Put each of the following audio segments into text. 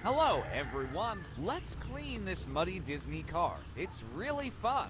Hello, everyone. Let's clean this muddy Disney car. It's really fun.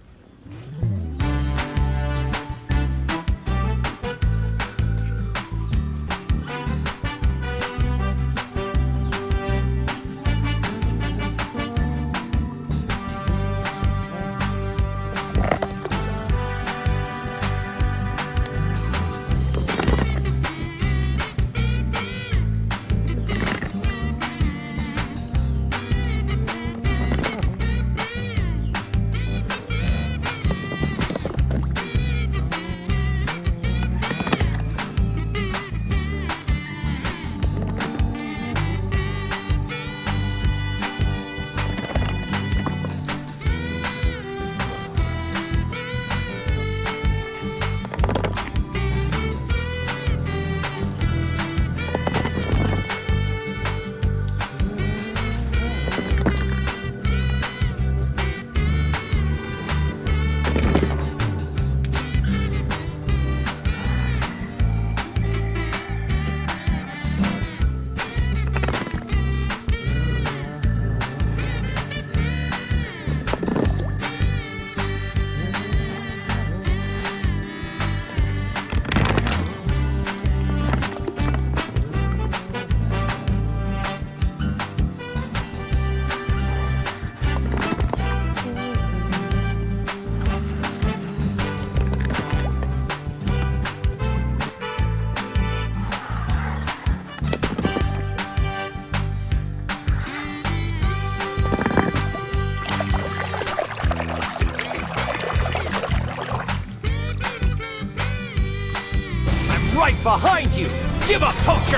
Right behind you! Give up, poacher!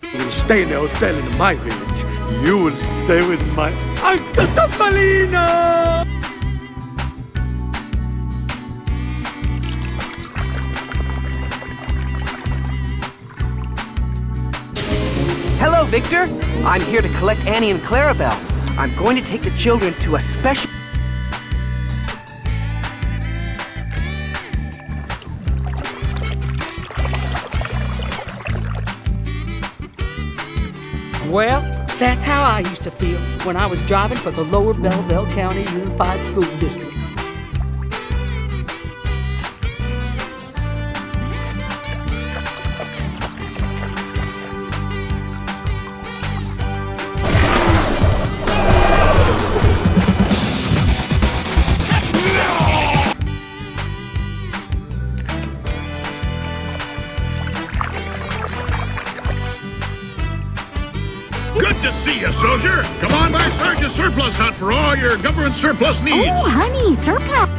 You will stay in the hotel in my village. You will stay with my Uncle Topolino! Hello, Victor. I'm here to collect Annie and Clarabelle. I'm going to take the children to a special... Well, that's how I used to feel when I was driving for the Lower Belleville County Unified School District. Good to see you, soldier. Come on by Sergeant Surplus Hunt for all your government surplus needs. Oh, honey, surplus.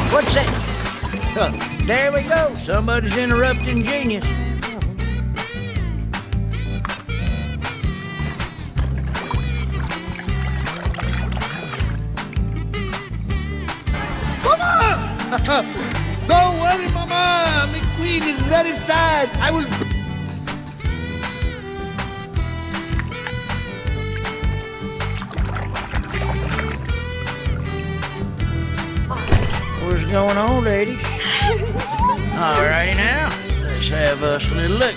What's that? There we go. Somebody's interrupting genius. Mama! Don't worry, Mama. My queen is very sad. I will... What's going on, ladies? Alrighty now, let's have us a little look.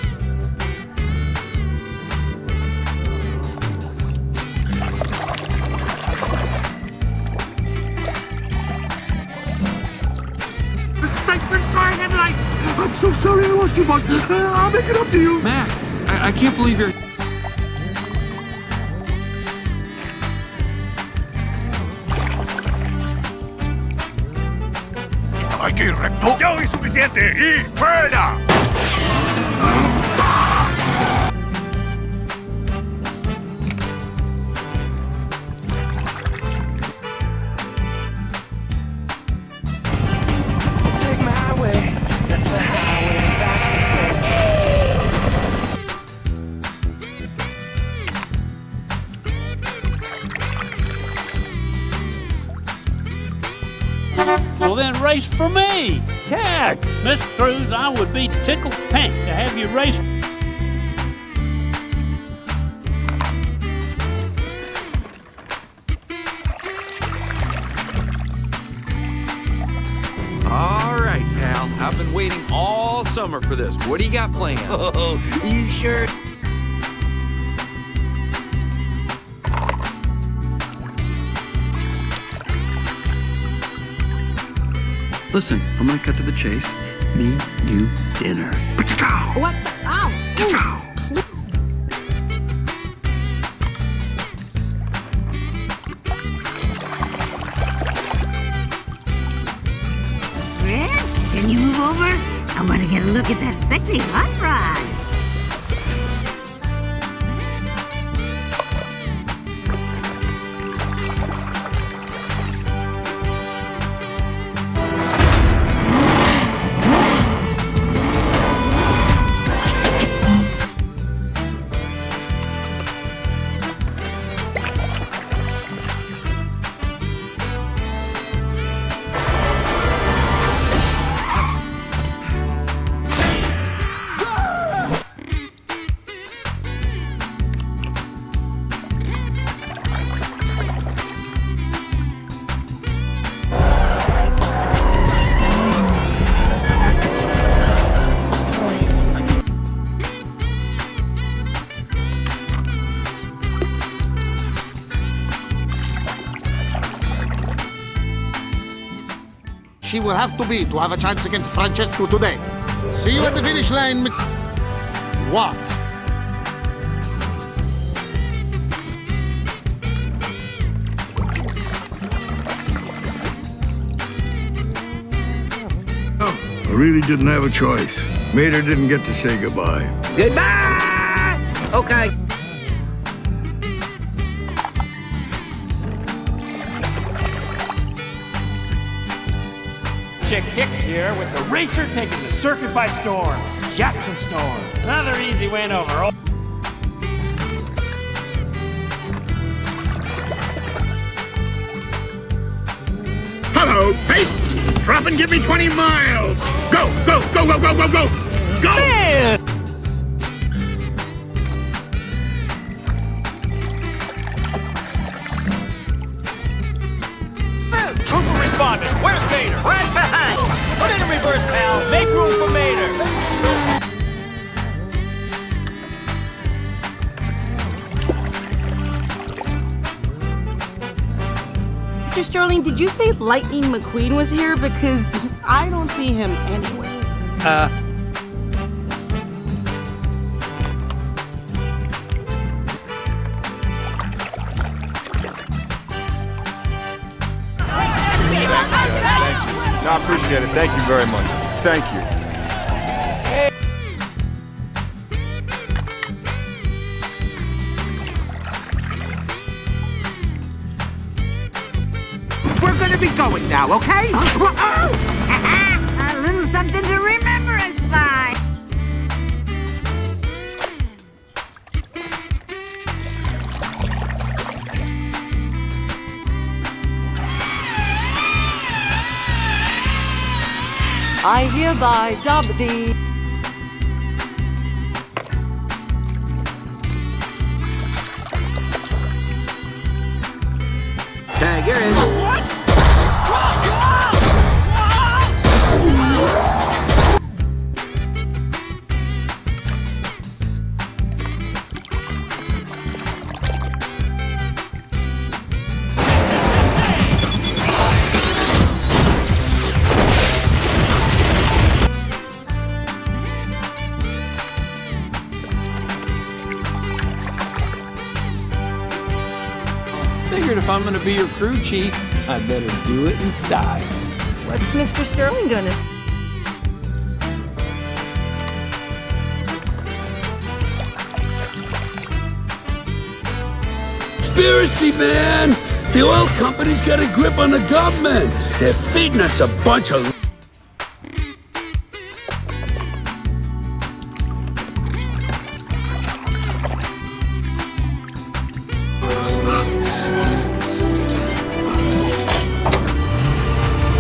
The Cypress Star headlights! I'm so sorry I lost you, boss. I'll make it up to you. Mac, I can't believe you're... Hay que ir recto. Ya hizo mi suficiente y fuera. Take my highway. That's the highway. That's the Well, then race for me. Cax! Miss Cruz, I would be tickled pink to have you race. All right, pal. I've been waiting all summer for this. What do you got planned? Oh, you sure? Listen, I'm gonna cut to the chase. Me, you, dinner. What the? Ow! Red, can you move over? I want to get a look at that sexy hot rod. She will have to be to have a chance against Francesco today. See you at the finish line. What? Oh, I really didn't have a choice. Mater didn't get to say goodbye. Goodbye! Okay. Chick Hicks here with the racer taking the circuit by storm. Jackson Storm. Another easy win over. Hello, Faith! Drop and give me 20 miles! Go, go, go, go, go, go, go! Go! Man! Trooper responding. Where's Mater? Right behind. Put it in reverse, pal. Make room for Mater. Mr. Sterling, did you say Lightning McQueen was here? Because I don't see him anywhere. I appreciate it. Thank you very much. Thank you. We're gonna be going now, okay? A little something to remember us by. I hereby dub thee. Tag, you're in. Figured if I'm gonna be your crew chief, I better do it in style. What's Mr. Sterling gonna say? conspiracy, man! The oil company's got a grip on the government. They're feeding us a bunch of...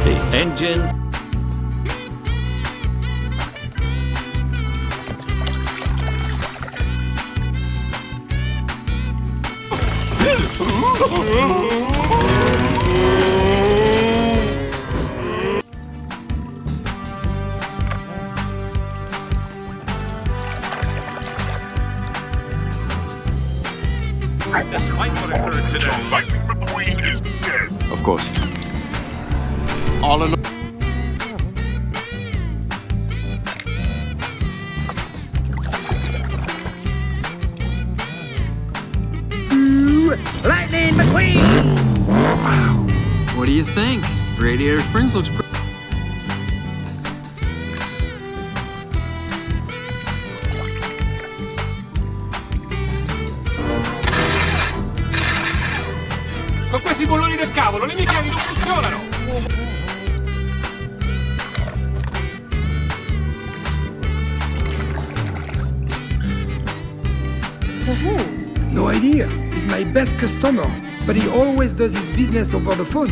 The engine. Despite what occurred today, Lightning McQueen is dead. Of course. All in... Lightning McQueen! Wow. What do you think? Radiator Springs looks pretty... Con questi bulloni del cavolo, le mie chiavi non funzionano! To whom? No idea. He's my best customer, but he always does his business over the phone.